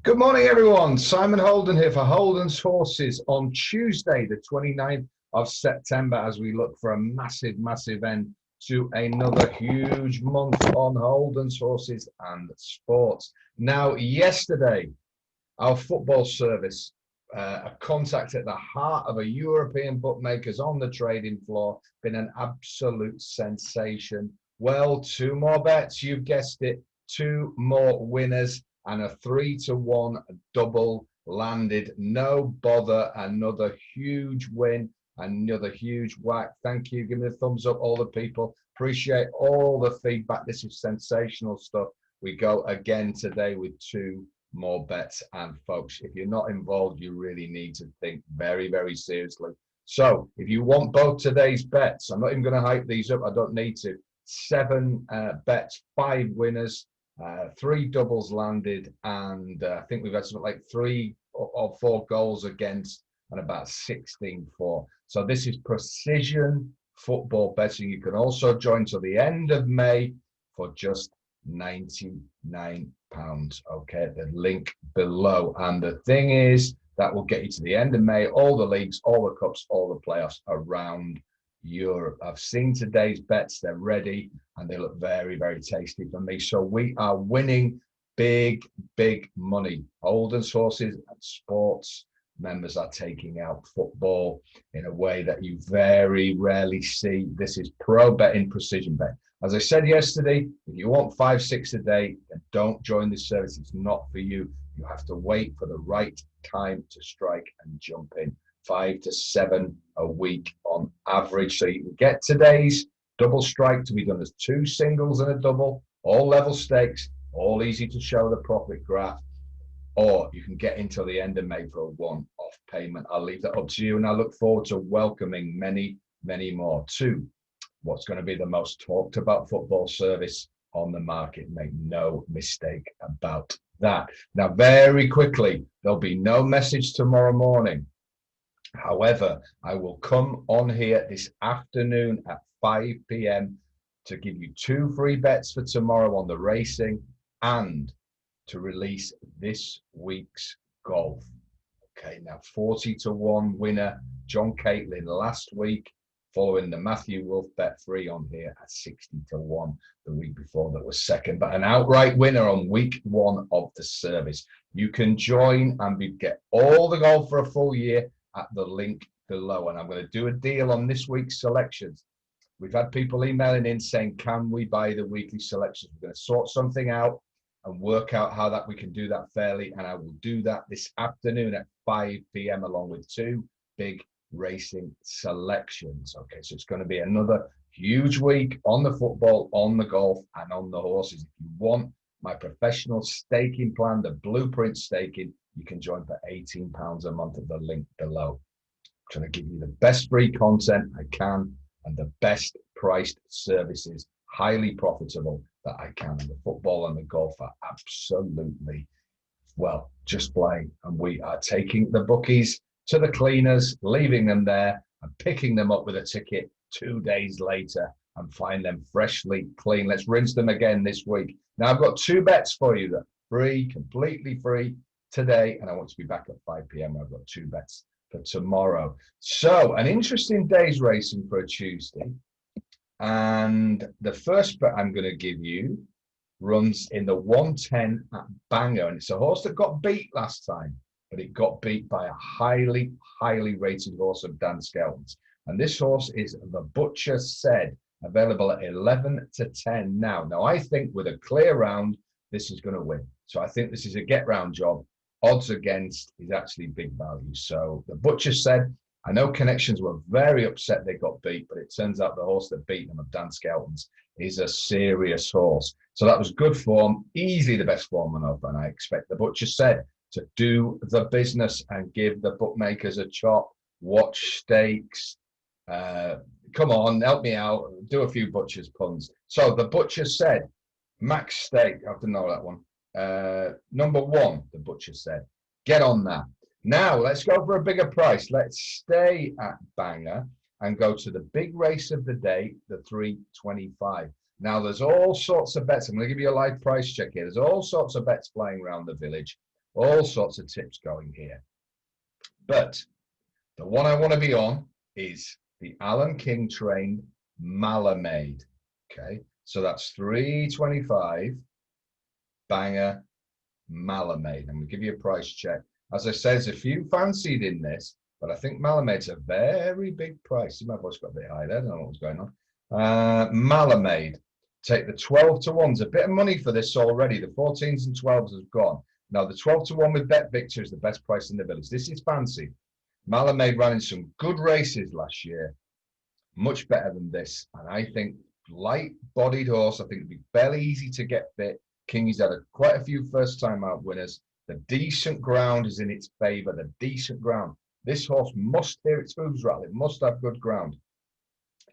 Good morning, everyone. Simon Holden here for Holden's Horses on Tuesday, the 29th of September, as we look for a massive, massive end to another huge month on Holden's Horses and Sports. Now, yesterday, our football service, a contact at the heart of a European bookmakers on the trading floor, been an absolute sensation. Well, two more bets, you've guessed it, two more winners, and a 3-1 double landed. No bother, another huge win, another huge whack. Thank you. Give me a thumbs up, all the people. Appreciate all the feedback. This is sensational stuff. We go again today with two more bets. And folks, if you're not involved, you really need to think very, very seriously. So if you want both today's bets, I'm not even going to hype these up. I don't need to. 7 bets, 5 winners. 3 doubles landed, and I think we've had something like 3 or 4 goals against and about 16 for. So this is precision football betting. You can also join till the end of May for just £99. Okay, the link below. And the thing is, that will get you to the end of May, all the leagues, all the cups, all the playoffs around Europe. I've seen today's bets, they're ready and they look very, very tasty for me. So we are winning big, big money. Holden's Horses and Sports members are taking out football in a way that you very rarely see. This is pro betting, precision bet. As I said yesterday, if you want 5, 6 a day, then don't join this service. It's not for you. You have to wait for the right time to strike and jump in. 5 to 7 a week on average. So you can get today's double strike to be done as 2 singles and a double, all level stakes, all easy to show the profit graph, or you can get until the end of May for a one-off payment. I'll leave that up to you, and I look forward to welcoming many, many more to what's going to be the most talked about football service on the market. Make no mistake about that. Now, very quickly, there'll be no message tomorrow morning. However, I will come on here this afternoon at 5 p.m. to give you 2 free bets for tomorrow on the racing and to release this week's golf. Okay, now 40-1 winner, John Caitlin last week, following the Matthew Wolf bet free on here at 60-1 the week before that was second, but an outright winner on week 1 of the service. You can join and we get all the golf for a full year at the link below. And I'm going to do a deal on this week's selections. We've had people emailing in saying, can we buy the weekly selections? We're going to sort something out and work out how that we can do that fairly. And I will do that this afternoon at 5 p.m. along with 2 big racing selections. Okay, so it's going to be another huge week on the football, on the golf, and on the horses. If you want my professional staking plan, the blueprint staking, you can join for £18 a month at the link below. I'm trying to give you the best free content I can and the best priced services, highly profitable that I can. And the football and the golf are absolutely, well, just playing. And we are taking the bookies to the cleaners, leaving them there and picking them up with a ticket 2 days later and find them freshly clean. Let's rinse them again this week. Now I've got 2 bets for you that are free, completely free today, and I want to be back at 5 p.m. I've got 2 bets for tomorrow. So an interesting day's racing for a Tuesday. And the first bet I'm going to give you runs in the 110 at Bangor. And it's a horse that got beat last time, but it got beat by a highly, highly rated horse of Dan Skelton's. And this horse is The Butcher Said, available at 11-10 now. Now, I think with a clear round, this is going to win. So I think this is a get-round job. Odds against is actually big value. So The Butcher Said, I know connections were very upset they got beat, but it turns out the horse that beat them of Dan Skelton's is a serious horse. So that was good form, easily the best form on offer. And I expect The Butcher Said to do the business and give the bookmakers a chop. Watch stakes. Come on, help me out. Do a few Butcher's puns. So The Butcher Said, max stake. I have to know that one. Number 1, The Butcher Said. Get on that. Now, let's go for a bigger price. Let's stay at Bangor and go to the big race of the day, the 325. Now, there's all sorts of bets. I'm going to give you a live price check here. There's all sorts of bets flying around the village. All sorts of tips going here. But the one I want to be on is the Alan King trained Malamade. Okay, so that's 325 Banger Malamade. I'm going to give you a price check. As I said, there's a few fancied in this, but I think Malamade's a very big price. My voice got a bit high there. I don't know what's going on. Malamade. Take the 12 to 1s. A bit of money for this already. The 14s and 12s have gone. Now, the 12 to 1 with Bet Victor is the best price in the village. This is fancy. Malamade ran in some good races last year. Much better than this. And I think light-bodied horse. I think it'd be fairly easy to get fit. King's had quite a few first-time out winners. The decent ground is in its favour. The decent ground. This horse must hear its hooves rattle. It must have good ground.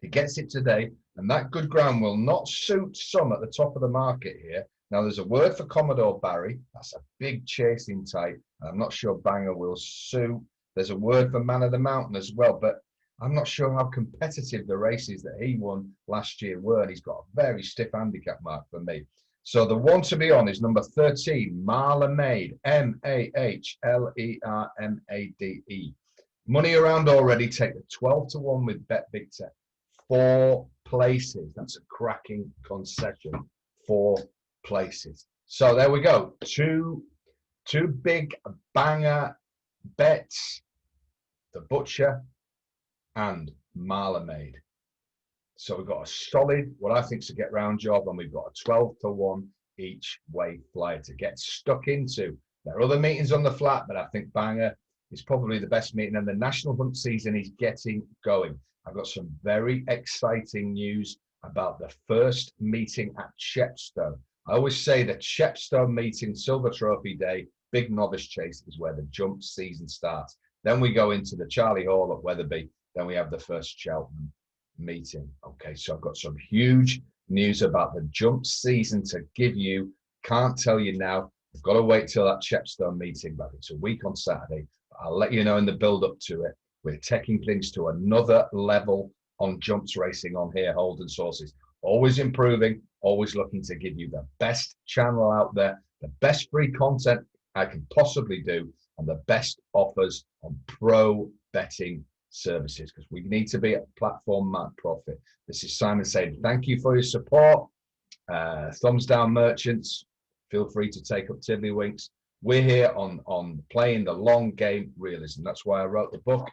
It gets it today, and that good ground will not suit some at the top of the market here. Now, there's a word for Commodore Barry. That's a big chasing type. And I'm not sure Bangor will suit. There's a word for Man of the Mountain as well, but I'm not sure how competitive the races that he won last year were. He's got a very stiff handicap mark for me. So the one to be on is number 13, Malamade, Mahlermade. Money around already. Take the 12 to 1 with Bet Victor. 4 places. That's a cracking concession. 4 places. So there we go. Two big banger bets. The Butcher and Malamade. So we've got a solid, what I think is a get round job, and we've got a 12 to 1 each way flyer to get stuck into. There are other meetings on the flat, but I think Bangor is probably the best meeting, and the national hunt season is getting going. I've got some very exciting news about the first meeting at Chepstow. I always say the Chepstow meeting, Silver Trophy Day, big novice chase is where the jump season starts. Then we go into the Charlie Hall at Wetherby. Then we have the first Cheltenham meeting. Okay, so I've got some huge news about the jump season to give you. Can't tell you now. I've got to wait till that Chepstow meeting, but it's a week on Saturday. I'll let you know in the build up to it. We're taking things to another level on jumps racing on here, Holden's Horses. Always improving, always looking to give you the best channel out there, the best free content I can possibly do, and the best offers on pro betting services, because we need to be at platform mark profit. This is Simon saying thank you for your support. Thumbs down, merchants. Feel free to take up tiddlywinks. We're here on playing the long game realism. That's why I wrote the book,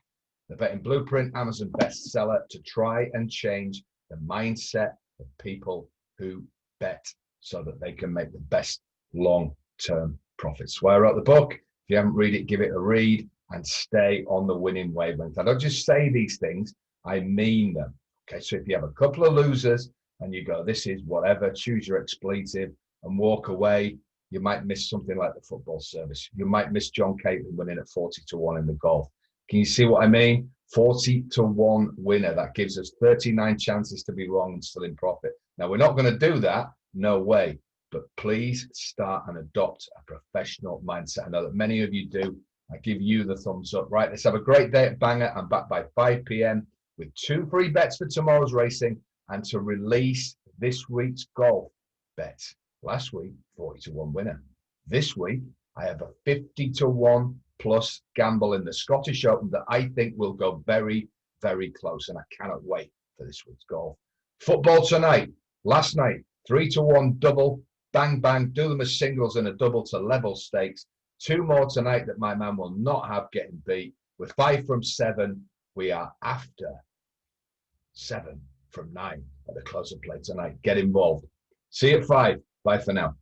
The Betting Blueprint, Amazon bestseller, to try and change the mindset of people who bet so that they can make the best long-term profits. So I wrote the book. If you haven't read it, give it a read and stay on the winning wavelength. I don't just say these things, I mean them. Okay, so if you have a couple of losers and you go, this is whatever, choose your expletive and walk away, you might miss something like the football service. You might miss John Caitlin winning at 40 to 1 in the golf. Can you see what I mean? 40 to 1 winner. That gives us 39 chances to be wrong and still in profit. Now, we're not going to do that. No way. But please start and adopt a professional mindset. I know that many of you do. I give you the thumbs up. Right, let's have a great day at Bangor. I'm back by 5 p.m. with 2 free bets for tomorrow's racing and to release this week's golf bet. Last week, 40 to 1 winner. This week, I have a 50 to 1 plus gamble in the Scottish Open that I think will go very, very close, and I cannot wait for this week's golf. Football tonight. Last night, 3 to 1 double, bang, bang, do them as singles and a double to level stakes. 2 more tonight that my man will not have getting beat. With 5 from 7, we are after 7 from 9 at the close of play tonight. Get involved. See you at 5. Bye for now.